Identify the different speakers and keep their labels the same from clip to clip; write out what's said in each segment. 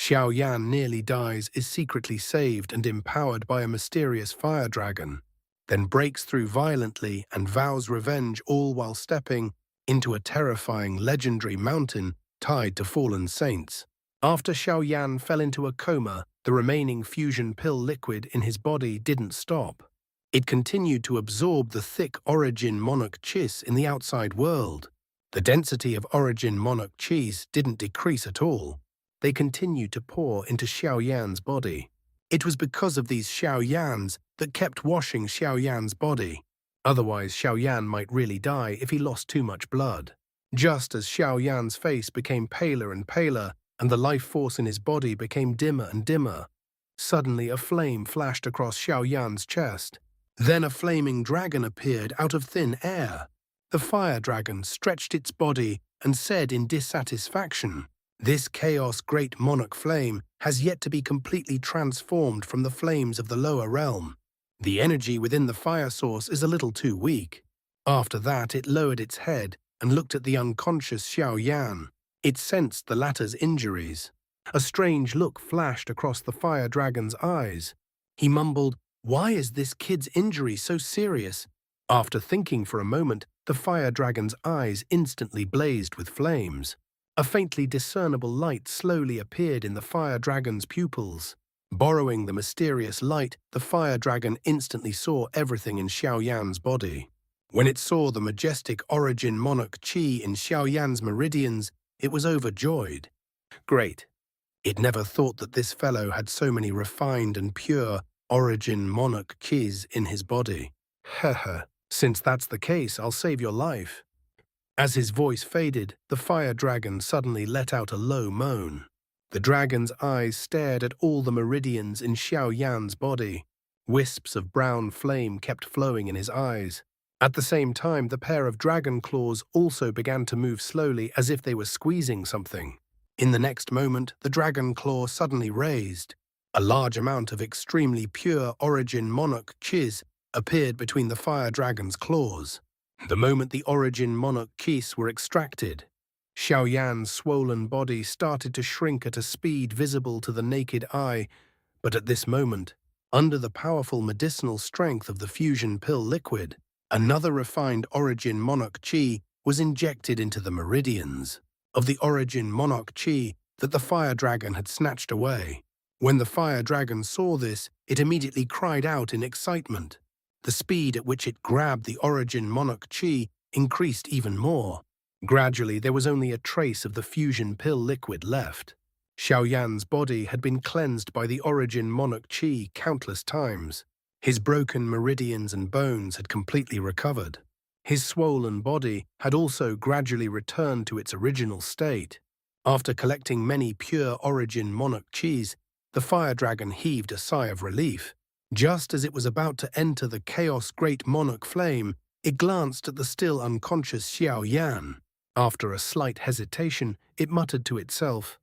Speaker 1: Xiao Yan nearly dies, is secretly saved and empowered by a mysterious fire dragon, then breaks through violently and vows revenge, all while stepping into a terrifying legendary mountain tied to fallen saints. After Xiao Yan fell into a coma, the remaining fusion pill liquid in his body didn't stop. It continued to absorb the thick origin monarch qis in the outside world. The density of origin monarch qis didn't decrease at all. They continued to pour into Xiao Yan's body. It was because of these Xiao Yans that kept washing Xiao Yan's body. Otherwise, Xiao Yan might really die if he lost too much blood. Just as Xiao Yan's face became paler and paler, and the life force in his body became dimmer and dimmer, suddenly a flame flashed across Xiao Yan's chest. Then a flaming dragon appeared out of thin air. The fire dragon stretched its body and said in dissatisfaction, "This chaos great monarch flame has yet to be completely transformed from the flames of the lower realm. The energy within the fire source is a little too weak." After that, it lowered its head and looked at the unconscious Xiao Yan. It sensed the latter's injuries. A strange look flashed across the fire dragon's eyes. He mumbled, "Why is this kid's injury so serious?" After thinking for a moment, the fire dragon's eyes instantly blazed with flames. A faintly discernible light slowly appeared in the fire dragon's pupils. Borrowing the mysterious light, the fire dragon instantly saw everything in Xiao Yan's body. When it saw the majestic origin monarch qi in Xiao Yan's meridians, it was overjoyed. Great. It never thought that this fellow had so many refined and pure origin monarch qis in his body. Haha, since that's the case, I'll save your life. As his voice faded, the fire dragon suddenly let out a low moan. The dragon's eyes stared at all the meridians in Xiao Yan's body. Wisps of brown flame kept flowing in his eyes. At the same time, the pair of dragon claws also began to move slowly as if they were squeezing something. In the next moment, the dragon claw suddenly raised. A large amount of extremely pure origin monarch qis appeared between the fire dragon's claws. The moment the origin monarch qis were extracted, Xiao Yan's swollen body started to shrink at a speed visible to the naked eye, but at this moment, under the powerful medicinal strength of the fusion pill liquid, another refined origin monarch qi was injected into the meridians of the origin monarch qi that the fire dragon had snatched away. When the fire dragon saw this, it immediately cried out in excitement. The speed at which it grabbed the origin monarch qi increased even more. Gradually, there was only a trace of the fusion pill liquid left. Xiao Yan's body had been cleansed by the origin monarch qi countless times. His broken meridians and bones had completely recovered. His swollen body had also gradually returned to its original state. After collecting many pure origin monarch qis, the fire dragon heaved a sigh of relief. Just as it was about to enter the chaos great monarch flame, it glanced at the still unconscious Xiao Yan. After a slight hesitation, it muttered to itself,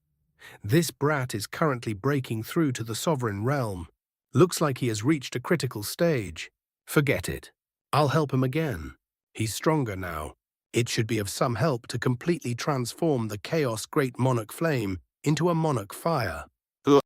Speaker 1: "This brat is currently breaking through to the sovereign realm. Looks like he has reached a critical stage. Forget it. I'll help him again. He's stronger now. It should be of some help to completely transform the chaos great monarch flame into a monarch fire."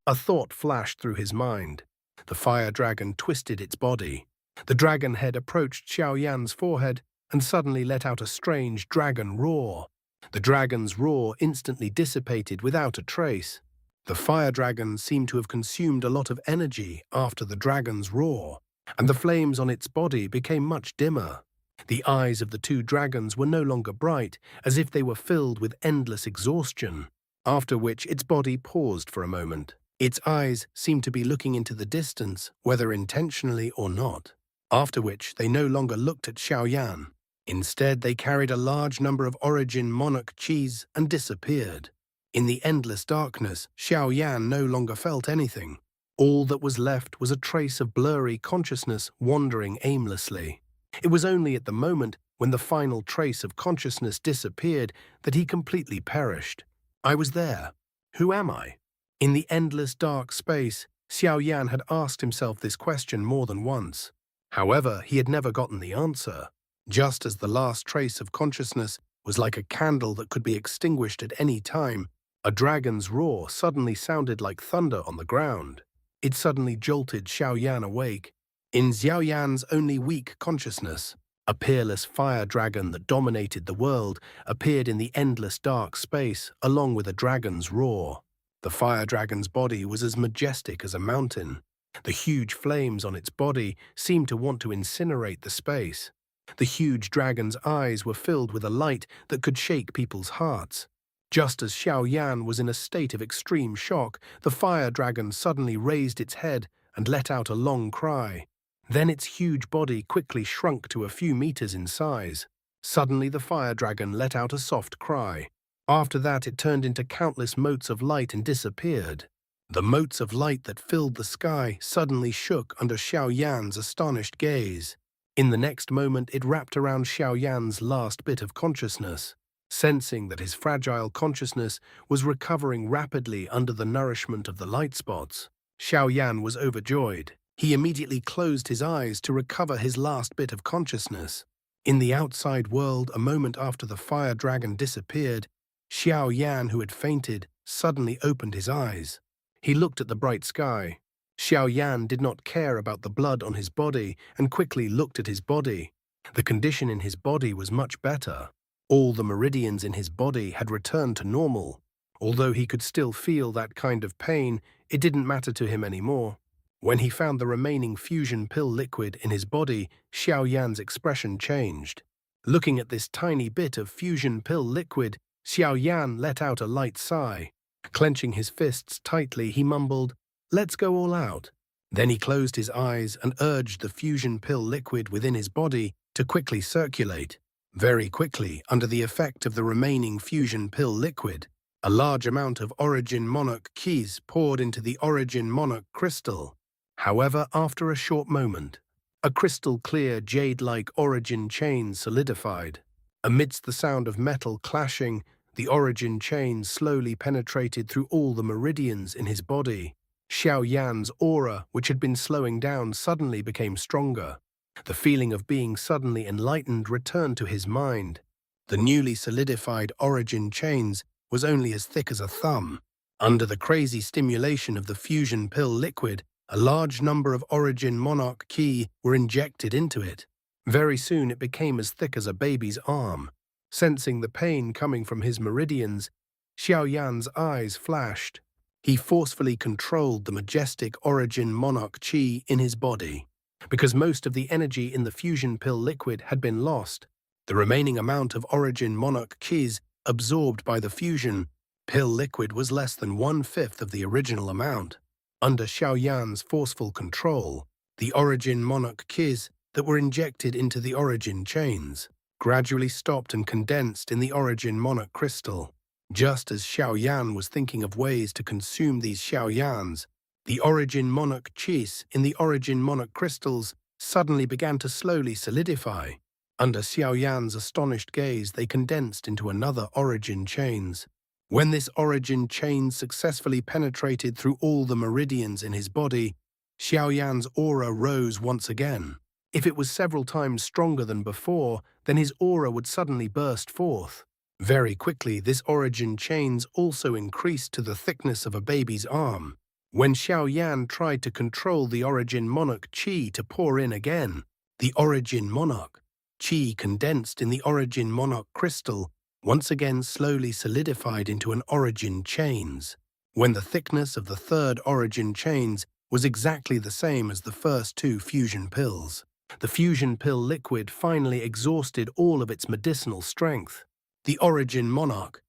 Speaker 1: A thought flashed through his mind. The fire dragon twisted its body. The dragon head approached Xiao Yan's forehead and suddenly let out a strange dragon roar. The dragon's roar instantly dissipated without a trace. The fire dragon seemed to have consumed a lot of energy after the dragon's roar, and the flames on its body became much dimmer. The eyes of the two dragons were no longer bright, as if they were filled with endless exhaustion, after which its body paused for a moment. Its eyes seemed to be looking into the distance, whether intentionally or not, after which they no longer looked at Xiao Yan. Instead, they carried a large number of origin monarch qis and disappeared. In the endless darkness, Xiao Yan no longer felt anything. All that was left was a trace of blurry consciousness wandering aimlessly. It was only at the moment when the final trace of consciousness disappeared that he completely perished. I was there. Who am I? In the endless dark space, Xiao Yan had asked himself this question more than once. However, he had never gotten the answer. Just as the last trace of consciousness was like a candle that could be extinguished at any time, A dragon's roar suddenly sounded like thunder on the ground. It suddenly jolted Xiao Yan awake. In Xiao Yan's only weak consciousness, a peerless fire dragon that dominated the world appeared in the endless dark space along with a dragon's roar. The fire dragon's body was as majestic as a mountain. The huge flames on its body seemed to want to incinerate the space. The huge dragon's eyes were filled with a light that could shake people's hearts. Just as Xiao Yan was in a state of extreme shock, the fire dragon suddenly raised its head and let out a long cry. Then its huge body quickly shrunk to a few meters in size. Suddenly the fire dragon let out a soft cry. After that it turned into countless motes of light and disappeared. The motes of light that filled the sky suddenly shook under Xiao Yan's astonished gaze. In the next moment it wrapped around Xiao Yan's last bit of consciousness. Sensing that his fragile consciousness was recovering rapidly under the nourishment of the light spots, Xiao Yan was overjoyed. He immediately closed his eyes to recover his last bit of consciousness. In the outside world, a moment after the fire dragon disappeared, Xiao Yan, who had fainted, suddenly opened his eyes. He looked at the bright sky. Xiao Yan did not care about the blood on his body and quickly looked at his body. The condition in his body was much better. All the meridians in his body had returned to normal. Although he could still feel that kind of pain, it didn't matter to him anymore. When he found the remaining fusion pill liquid in his body, Xiao Yan's expression changed. Looking at this tiny bit of fusion pill liquid, Xiao Yan let out a light sigh. Clenching his fists tightly, he mumbled, "Let's go all out." Then he closed his eyes and urged the fusion pill liquid within his body to quickly circulate. Very quickly, under the effect of the remaining fusion pill liquid, a large amount of Origin Monarch keys poured into the Origin Monarch crystal. However, after a short moment, a crystal-clear jade-like Origin chain solidified. Amidst the sound of metal clashing, the Origin chain slowly penetrated through all the meridians in his body. Xiao Yan's aura, which had been slowing down, suddenly became stronger. The feeling of being suddenly enlightened returned to his mind. The newly solidified Origin chains was only as thick as a thumb. Under the crazy stimulation of the fusion pill liquid, a large number of Origin Monarch Ki were injected into it. Very soon it became as thick as a baby's arm. Sensing the pain coming from his meridians, Xiao Yan's eyes flashed. He forcefully controlled the majestic Origin Monarch Qi in his body. Because most of the energy in the fusion pill liquid had been lost, the remaining amount of Origin Monarch Qis absorbed by the fusion pill liquid was less than 1/5 of the original amount. Under Xiao Yan's forceful control, the Origin Monarch Qis that were injected into the Origin chains gradually stopped and condensed in the Origin Monarch crystal. Just as Xiao Yan was thinking of ways to consume these Xiao Yans, the Origin Monarch Qis in the Origin Monarch crystals suddenly began to slowly solidify. Under Xiao Yan's astonished gaze, they condensed into another Origin chains. When this Origin chain successfully penetrated through all the meridians in his body, Xiao Yan's aura rose once again. If it was several times stronger than before, then his aura would suddenly burst forth. Very quickly, this Origin chains also increased to the thickness of a baby's arm. When Xiao Yan tried to control the Origin Monarch Qi to pour in again, the Origin Monarch Qi condensed in the Origin Monarch crystal once again slowly solidified into an Origin chains. When the thickness of the third Origin chains was exactly the same as the first two fusion pills, the fusion pill liquid finally exhausted all of its medicinal strength. The Origin Monarch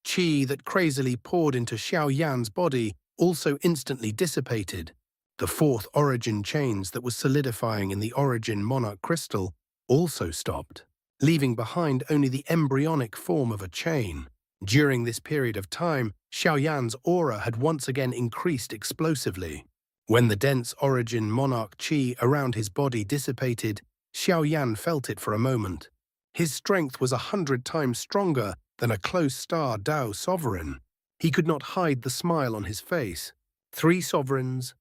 Speaker 1: Qi that crazily poured into Xiao Yan's body also instantly dissipated. The fourth Origin chains that was solidifying in the Origin Monarch crystal also stopped, leaving behind only the embryonic form of a chain. During this period of time, Xiao Yan's aura had once again increased explosively. When the dense Origin Monarch Qi around his body dissipated, Xiao Yan felt it for a moment. His strength was 100 times stronger than a close star Dao sovereign. He could not hide the smile on his face. 3 sovereigns.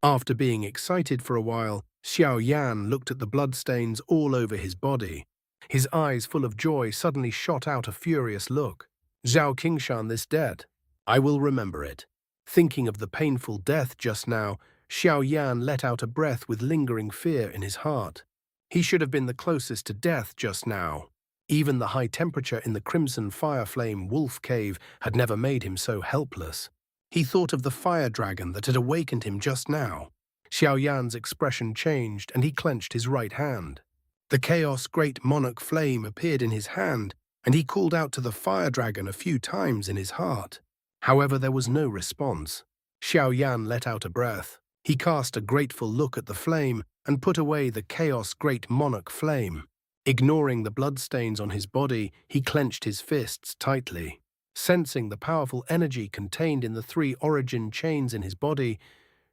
Speaker 1: After being excited for a while, Xiao Yan looked at the bloodstains all over his body. His eyes full of joy suddenly shot out a furious look. "Zhao Qingshan this debt." I will remember it. Thinking of the painful death just now, Xiao Yan let out a breath with lingering fear in his heart. He should have been the closest to death just now. Even the high temperature in the crimson fire flame wolf cave had never made him so helpless. He thought of the fire dragon that had awakened him just now. Xiao Yan's expression changed and he clenched his right hand. The chaos great monarch flame appeared in his hand and he called out to the fire dragon a few times in his heart. However, there was no response. Xiao Yan let out a breath. He cast a grateful look at the flame and put away the chaos great monarch flame. Ignoring the bloodstains on his body, he clenched his fists tightly. Sensing the powerful energy contained in the 3 origin chains in his body,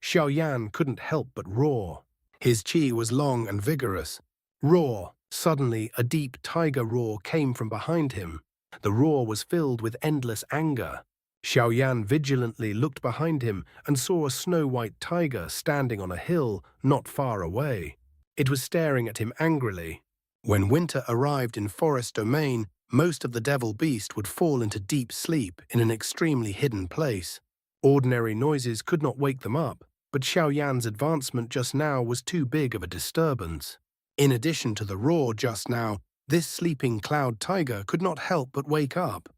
Speaker 1: Xiao Yan couldn't help but roar. His qi was long and vigorous. Roar! Suddenly, a deep tiger roar came from behind him. The roar was filled with endless anger. Xiao Yan vigilantly looked behind him and saw a snow-white tiger standing on a hill not far away. It was staring at him angrily. When winter arrived in forest domain, most of the devil beast would fall into deep sleep in an extremely hidden place. Ordinary noises could not wake them up, but Xiao Yan's advancement just now was too big of a disturbance. In addition to the roar just now, this sleeping cloud tiger could not help but wake up.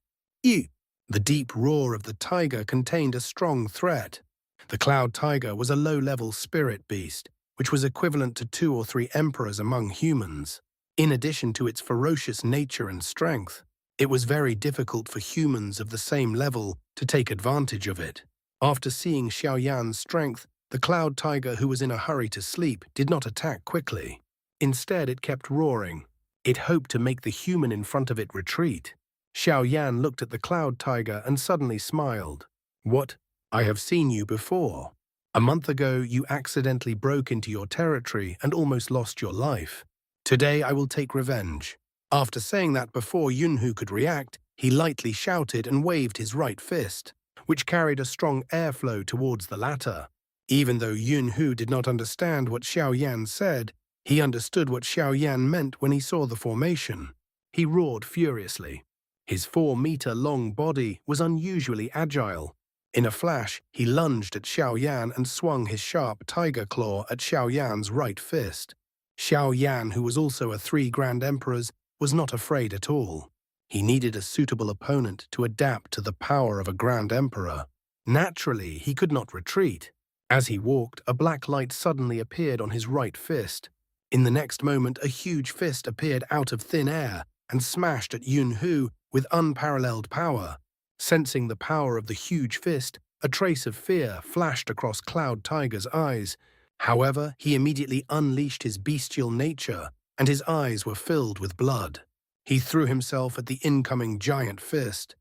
Speaker 1: Ew! The deep roar of the tiger contained a strong threat. The cloud tiger was a low-level spirit beast, which was equivalent to 2 or 3 emperors among humans. In addition to its ferocious nature and strength, it was very difficult for humans of the same level to take advantage of it. After seeing Xiao Yan's strength, the cloud tiger, who was in a hurry to sleep, did not attack quickly. Instead, it kept roaring. It hoped to make the human in front of it retreat. Xiao Yan looked at the cloud tiger and suddenly smiled. What? I have seen you before. A month ago, you accidentally broke into your territory and almost lost your life. Today, I will take revenge. After saying that before Yunhu could react, he lightly shouted and waved his right fist, which carried a strong airflow towards the latter. Even though Yunhu did not understand what Xiao Yan said, he understood what Xiao Yan meant when he saw the formation. He roared furiously. His 4-meter-long body was unusually agile. In a flash, he lunged at Xiao Yan and swung his sharp tiger claw at Xiao Yan's right fist. Xiao Yan, who was also a 3 Grand Emperors, was not afraid at all. He needed a suitable opponent to adapt to the power of a Grand Emperor. Naturally, he could not retreat. As he walked, a black light suddenly appeared on his right fist. In the next moment, a huge fist appeared out of thin air and smashed at Yunhu with unparalleled power. Sensing the power of the huge fist, a trace of fear flashed across Cloud Tiger's eyes. However, he immediately unleashed his bestial nature, and his eyes were filled with blood. He threw himself at the incoming giant fist.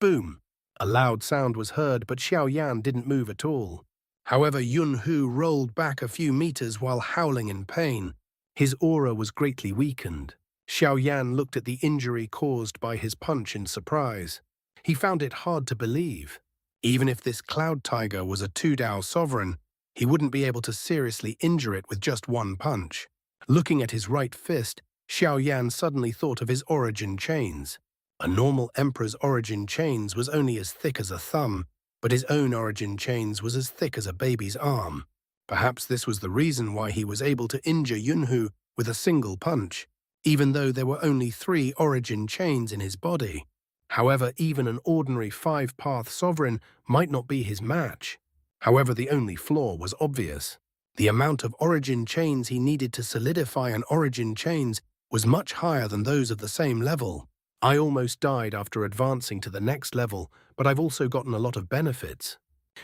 Speaker 1: Boom! A loud sound was heard, but Xiao Yan didn't move at all. However, Yunhu rolled back a few meters while howling in pain. His aura was greatly weakened. Xiao Yan looked at the injury caused by his punch in surprise. He found it hard to believe. Even if this Cloud Tiger was a 2-Dao sovereign, he wouldn't be able to seriously injure it with just one punch. Looking at his right fist, Xiao Yan suddenly thought of his origin chains. A normal emperor's origin chains was only as thick as a thumb, but his own origin chains was as thick as a baby's arm. Perhaps this was the reason why he was able to injure Yunhu with a single punch, even though there were only 3 origin chains in his body. However, even an ordinary 5-path sovereign might not be his match. However, the only flaw was obvious. The amount of origin chains he needed to solidify an origin chains was much higher than those of the same level. I almost died after advancing to the next level, but I've also gotten a lot of benefits.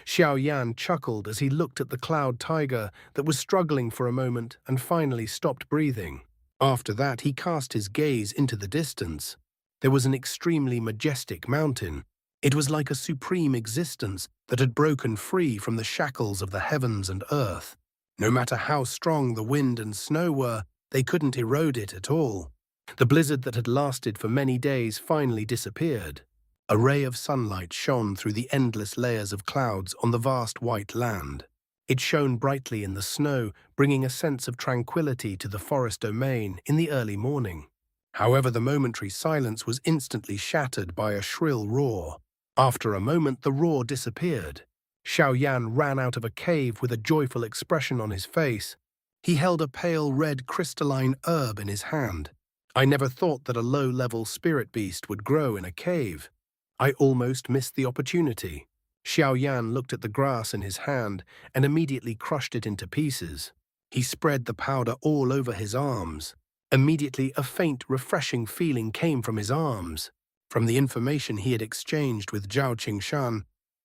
Speaker 1: Xiao Yan chuckled as he looked at the Cloud Tiger that was struggling for a moment and finally stopped breathing. After that, he cast his gaze into the distance. There was an extremely majestic mountain. It was like a supreme existence that had broken free from the shackles of the heavens and earth. No matter how strong the wind and snow were, they couldn't erode it at all. The blizzard that had lasted for many days finally disappeared. A ray of sunlight shone through the endless layers of clouds on the vast white land. It shone brightly in the snow, bringing a sense of tranquility to the forest domain in the early morning. However, the momentary silence was instantly shattered by a shrill roar. After a moment, the roar disappeared. Xiao Yan ran out of a cave with a joyful expression on his face. He held a pale red crystalline herb in his hand. I never thought that a low-level spirit beast would grow in a cave. I almost missed the opportunity. Xiao Yan looked at the grass in his hand and immediately crushed it into pieces. He spread the powder all over his arms. Immediately, a faint, refreshing feeling came from his arms. From the information he had exchanged with Zhao Qingshan,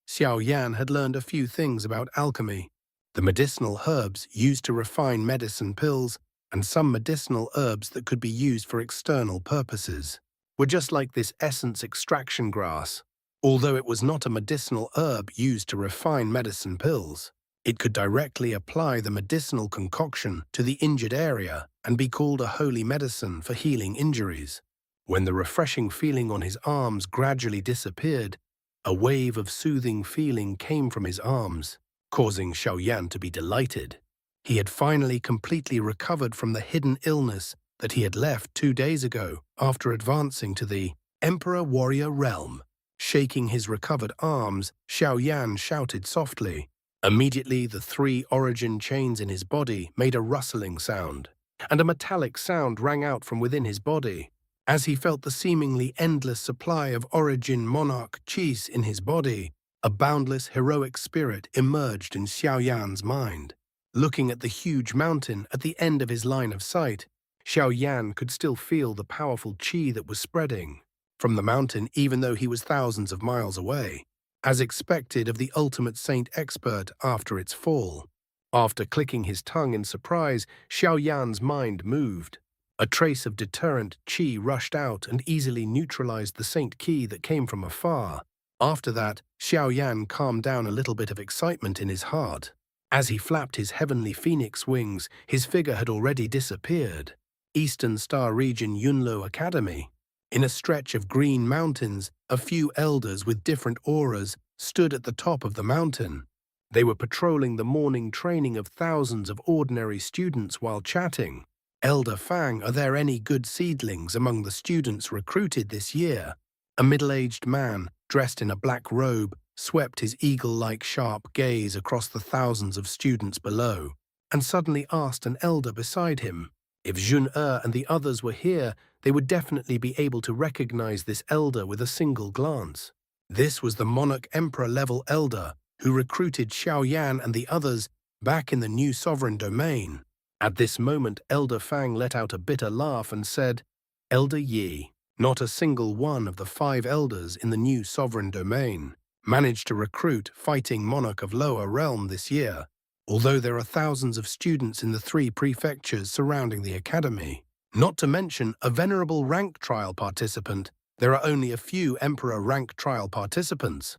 Speaker 1: Xiao Yan had learned a few things about alchemy. The medicinal herbs used to refine medicine pills and some medicinal herbs that could be used for external purposes were just like this essence extraction grass. Although it was not a medicinal herb used to refine medicine pills, it could directly apply the medicinal concoction to the injured area and be called a holy medicine for healing injuries. When the refreshing feeling on his arms gradually disappeared, a wave of soothing feeling came from his arms, causing Xiao Yan to be delighted. He had finally completely recovered from the hidden illness that he had left 2 days ago after advancing to the Emperor Warrior realm. Shaking his recovered arms, Xiao Yan shouted softly. Immediately, the 3 origin chains in his body made a rustling sound, and a metallic sound rang out from within his body. As he felt the seemingly endless supply of origin monarch qis in his body, a boundless heroic spirit emerged in Xiao Yan's mind. Looking at the huge mountain at the end of his line of sight, Xiao Yan could still feel the powerful qi that was spreading from the mountain even though he was thousands of miles away, as expected of the ultimate saint expert after its fall. After clicking his tongue in surprise, Xiao Yan's mind moved. A trace of deterrent qi rushed out and easily neutralized the saint qi that came from afar. After that, Xiao Yan calmed down a little bit of excitement in his heart. As he flapped his heavenly phoenix wings, his figure had already disappeared. Eastern Star Region Yunlo Academy. In a stretch of green mountains, a few elders with different auras stood at the top of the mountain. They were patrolling the morning training of thousands of ordinary students while chatting. Elder Fang, are there any good seedlings among the students recruited this year? A middle-aged man, dressed in a black robe, swept his eagle-like sharp gaze across the thousands of students below, and suddenly asked an elder beside him. If Jun-Er and the others were here, they would definitely be able to recognize this elder with a single glance. This was the Monarch Emperor-level elder who recruited Xiao Yan and the others back in the new sovereign domain. At this moment, Elder Fang let out a bitter laugh and said, "Elder Yi, not a single one of the 5 elders in the new sovereign domain managed to recruit fighting monarch of lower realm this year, although there are thousands of students in the 3 prefectures surrounding the academy. Not to mention a venerable rank trial participant, there are only a few Emperor rank trial participants."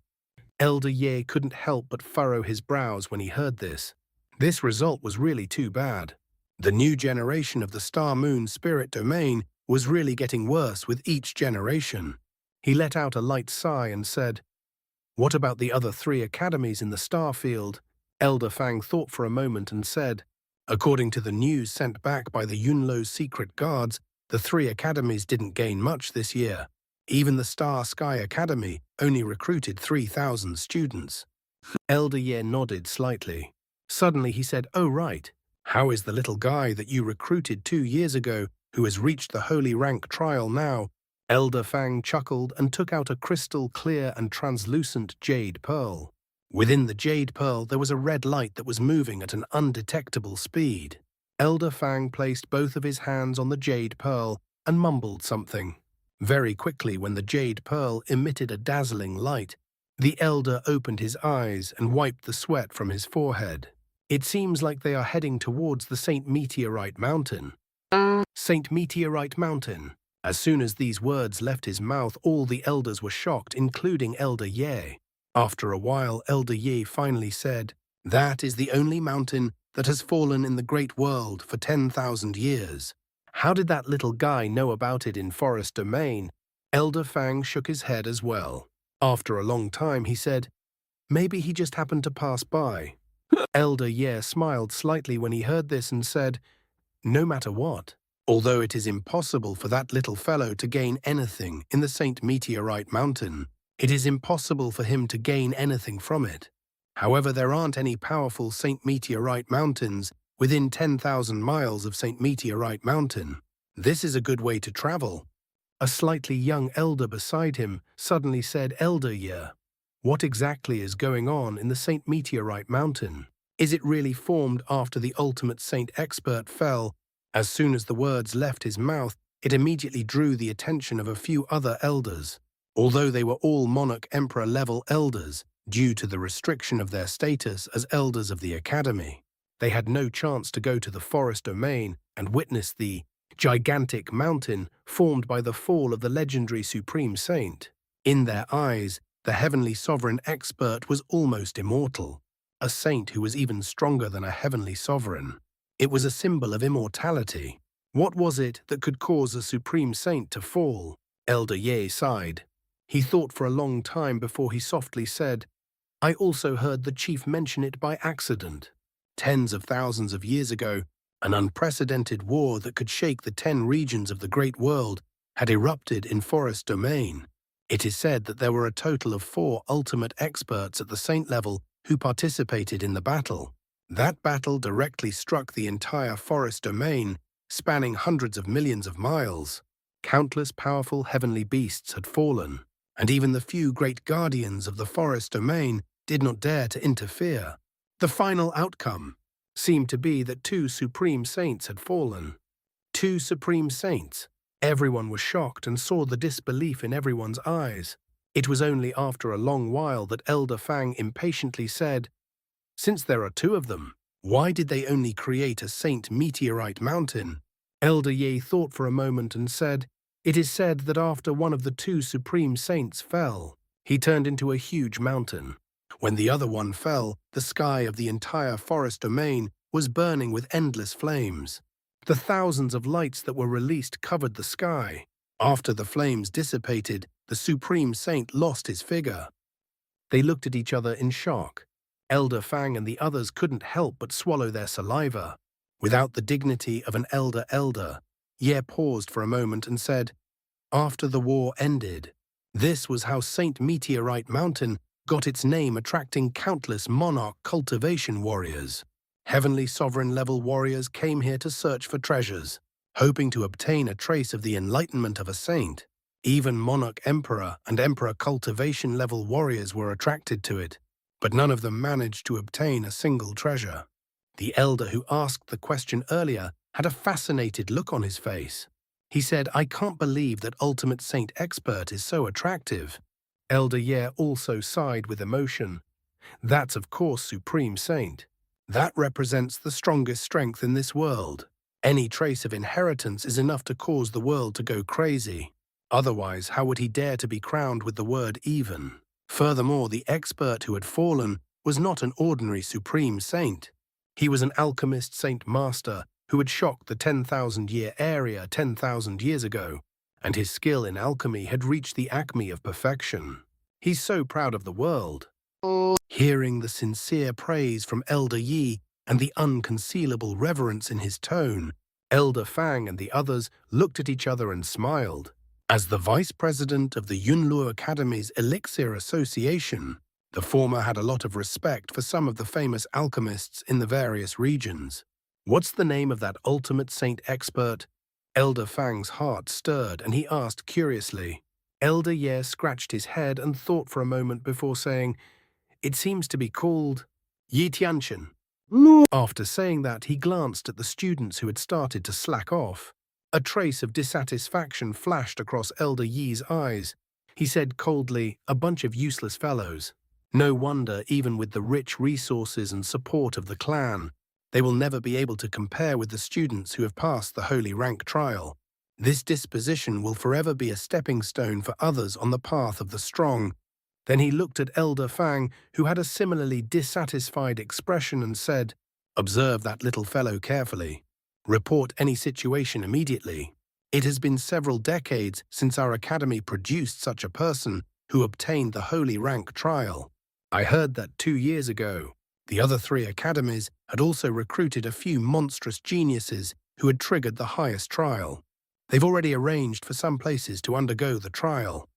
Speaker 1: Elder Ye couldn't help but furrow his brows when he heard this. This result was really too bad. The new generation of the Star Moon Spirit Domain was really getting worse with each generation. He let out a light sigh and said, "What about the other 3 academies in the star field?" Elder Fang thought for a moment and said, "According to the news sent back by the Yunlo secret guards, the 3 academies didn't gain much this year. Even the Star Sky Academy only recruited 3,000 students." Elder Ye nodded slightly. Suddenly he said, "Oh right, how is the little guy that you recruited 2 years ago who has reached the holy rank trial now?" Elder Fang chuckled and took out a crystal clear and translucent jade pearl. Within the jade pearl there was a red light that was moving at an undetectable speed. Elder Fang placed both of his hands on the jade pearl and mumbled something. Very quickly, when the jade pearl emitted a dazzling light, the elder opened his eyes and wiped the sweat from his forehead. "It seems like they are heading towards the Saint Meteorite Mountain." Saint Meteorite Mountain. As soon as these words left his mouth, all the elders were shocked, including Elder Ye. After a while, Elder Ye finally said, "That is the only mountain that has fallen in the great world for 10,000 years. How did that little guy know about it in Forest Domain?" Elder Fang shook his head as well. After a long time, he said, "Maybe he just happened to pass by." Elder Ye smiled slightly when he heard this and said, "No matter what, although it is impossible for that little fellow to gain anything in the Saint Meteorite Mountain, It is impossible for him to gain anything from it. However, there aren't any powerful Saint Meteorite Mountains within 10,000 miles of Saint Meteorite Mountain. This is a good way to travel. A slightly young elder beside him suddenly said, "Elder Ye, what exactly is going on in the Saint Meteorite Mountain? Is it really formed after the ultimate saint expert fell?" As soon as the words left his mouth, it immediately drew the attention of a few other elders. Although they were all monarch-emperor-level elders, due to the restriction of their status as elders of the academy, they had no chance to go to the forest domain and witness the gigantic mountain formed by the fall of the legendary supreme saint. In their eyes, the heavenly sovereign expert was almost immortal, a saint who was even stronger than a heavenly sovereign. It was a symbol of immortality. What was it that could cause a supreme saint to fall? Elder Ye sighed. He thought for a long time before he softly said, "I also heard the chief mention it by accident. Tens of thousands of years ago, an unprecedented war that could shake the 10 regions of the great world had erupted in Forest Domain. It is said that there were a total of 4 ultimate experts at the saint level who participated in the battle. That battle directly struck the entire Forest Domain, spanning hundreds of millions of miles. Countless powerful heavenly beasts had fallen, and even the few great guardians of the Forest Domain did not dare to interfere. The final outcome seemed to be that 2 supreme saints had fallen. 2 supreme saints. Everyone was shocked and saw the disbelief in everyone's eyes. It was only after a long while that Elder Fang impatiently said, "Since there are 2 of them, why did they only create a Saint Meteorite Mountain?" Elder Ye thought for a moment and said, "It is said that after one of the 2 supreme saints fell, he turned into a huge mountain. When the other one fell, the sky of the entire forest domain was burning with endless flames. The thousands of lights that were released covered the sky. After the flames dissipated, the supreme saint lost his figure." They looked at each other in shock. Elder Fang and the others couldn't help but swallow their saliva. Without the dignity of an elder, Ye paused for a moment and said, "After the war ended, this was how Saint Meteorite Mountain got its name, attracting countless monarch cultivation warriors. Heavenly sovereign-level warriors came here to search for treasures, hoping to obtain a trace of the enlightenment of a saint. Even monarch emperor and emperor cultivation-level warriors were attracted to it, but none of them managed to obtain a single treasure." The elder who asked the question earlier had a fascinated look on his face. He said, "I can't believe that Ultimate Saint Expert is so attractive." Elder Ye also sighed with emotion. "That's of course Supreme Saint. That represents the strongest strength in this world. Any trace of inheritance is enough to cause the world to go crazy. Otherwise, how would he dare to be crowned with the word even? Furthermore, the expert who had fallen was not an ordinary Supreme Saint. He was an alchemist Saint Master who had shocked the 10,000-year area 10,000 years ago, and his skill in alchemy had reached the acme of perfection. He's so proud of the world." Hearing the sincere praise from Elder Yi and the unconcealable reverence in his tone, Elder Fang and the others looked at each other and smiled. As the vice president of the Yunluo Academy's Elixir Association, the former had a lot of respect for some of the famous alchemists in the various regions. "What's the name of that ultimate saint expert?" Elder Fang's heart stirred, and he asked curiously. Elder Ye scratched his head and thought for a moment before saying, "It seems to be called Yi Tianchen." After saying that, he glanced at the students who had started to slack off. A trace of dissatisfaction flashed across Elder Yi's eyes. He said coldly, "A bunch of useless fellows. No wonder, even with the rich resources and support of the clan, they will never be able to compare with the students who have passed the Holy Rank trial. This disposition will forever be a stepping stone for others on the path of the strong." Then he looked at Elder Fang, who had a similarly dissatisfied expression, and said, "Observe that little fellow carefully. Report any situation immediately. It has been several decades since our academy produced such a person who obtained the Holy Rank trial. I heard that 2 years ago, the other 3 academies had also recruited a few monstrous geniuses who had triggered the highest trial. They've already arranged for some places to undergo the trial."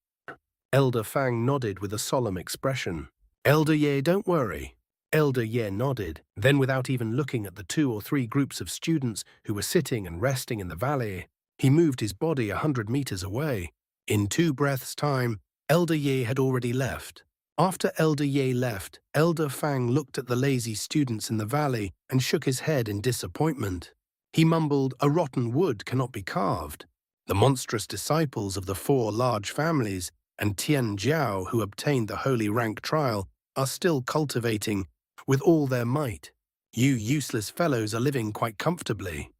Speaker 1: Elder Fang nodded with a solemn expression. Elder Ye, don't worry. Elder Ye nodded. Then, without even looking at the 2 or 3 groups of students who were sitting and resting in the valley, he moved his body 100 meters away. In 2 breaths' time, Elder Ye had already left. After Elder Ye left, Elder Fang looked at the lazy students in the valley and shook his head in disappointment. He mumbled, "A rotten wood cannot be carved." The monstrous disciples of the 4 large families and Tian Jiao, who obtained the holy rank trial, are still cultivating with all their might. You useless fellows are living quite comfortably.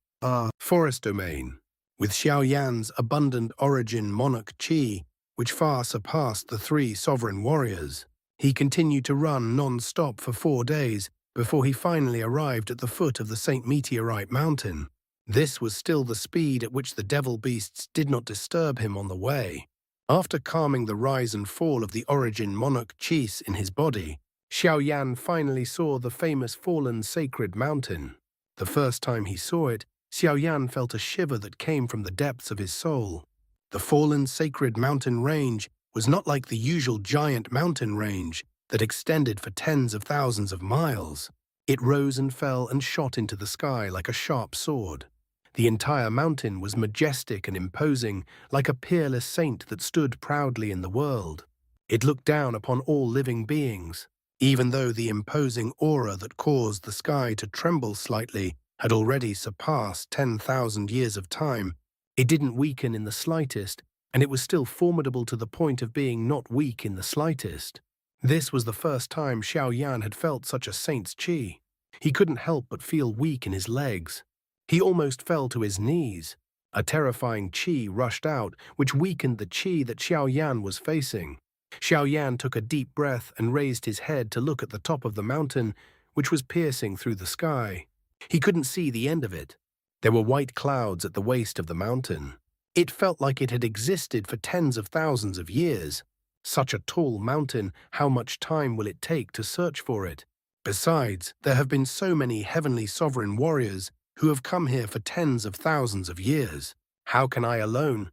Speaker 1: Forest domain. With Xiao Yan's abundant origin monarch qi, which far surpassed the 3 sovereign warriors, he continued to run non-stop for 4 days before he finally arrived at the foot of the Saint Meteorite Mountain. This was still the speed at which the devil beasts did not disturb him on the way. After calming the rise and fall of the origin monarch qi in his body, Xiao Yan finally saw the famous fallen sacred mountain. The first time he saw it, Xiao Yan felt a shiver that came from the depths of his soul. The fallen sacred mountain range was not like the usual giant mountain range that extended for tens of thousands of miles. It rose and fell and shot into the sky like a sharp sword. The entire mountain was majestic and imposing, like a peerless saint that stood proudly in the world. It looked down upon all living beings. Even though the imposing aura that caused the sky to tremble slightly had already surpassed 10,000 years of time, it didn't weaken in the slightest, and it was still formidable to the point of being not weak in the slightest. This was the first time Xiao Yan had felt such a saint's qi. He couldn't help but feel weak in his legs. He almost fell to his knees. A terrifying qi rushed out, which weakened the qi that Xiao Yan was facing. Xiao Yan took a deep breath and raised his head to look at the top of the mountain, which was piercing through the sky. He couldn't see the end of it. There were white clouds at the waist of the mountain. It felt like it had existed for tens of thousands of years. Such a tall mountain, how much time will it take to search for it? Besides, there have been so many heavenly sovereign warriors who have come here for tens of thousands of years. How can I alone?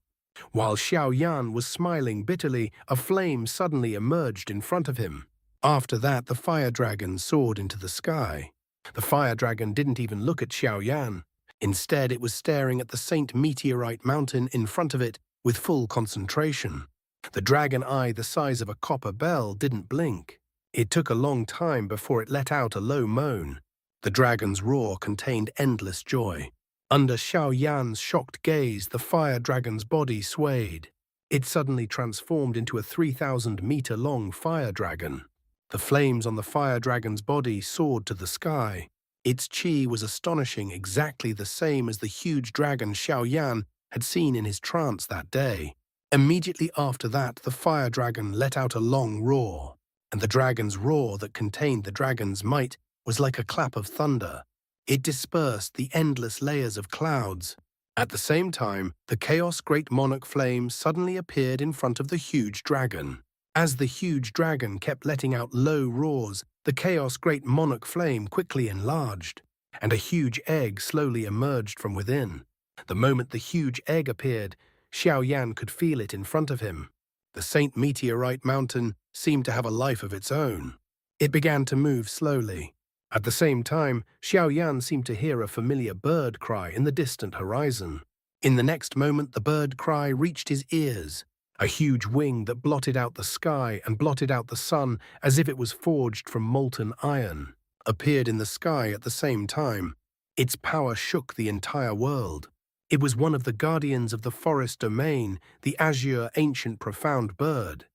Speaker 1: While Xiao Yan was smiling bitterly, a flame suddenly emerged in front of him. After that, the fire dragon soared into the sky. The fire dragon didn't even look at Xiao Yan. Instead, it was staring at the Saint Meteorite Mountain in front of it with full concentration. The dragon eye the size of a copper bell didn't blink. It took a long time before it let out a low moan. The dragon's roar contained endless joy. Under Xiao Yan's shocked gaze, the fire dragon's body swayed. It suddenly transformed into a 3,000-meter-long fire dragon. The flames on the fire dragon's body soared to the sky. Its qi was astonishing, exactly the same as the huge dragon Xiao Yan had seen in his trance that day. Immediately after that, the fire dragon let out a long roar, and the dragon's roar that contained the dragon's might was like a clap of thunder. It dispersed the endless layers of clouds. At the same time, the Chaos Great Monarch flame suddenly appeared in front of the huge dragon. As the huge dragon kept letting out low roars, the Chaos Great Monarch flame quickly enlarged, and a huge egg slowly emerged from within. The moment the huge egg appeared, Xiao Yan could feel it in front of him. The Saint Meteorite Mountain seemed to have a life of its own. It began to move slowly. At the same time, Xiao Yan seemed to hear a familiar bird cry in the distant horizon. In the next moment, the bird cry reached his ears. A huge wing that blotted out the sky and blotted out the sun as if it was forged from molten iron appeared in the sky at the same time. Its power shook the entire world. It was one of the guardians of the forest domain, the azure ancient profound bird.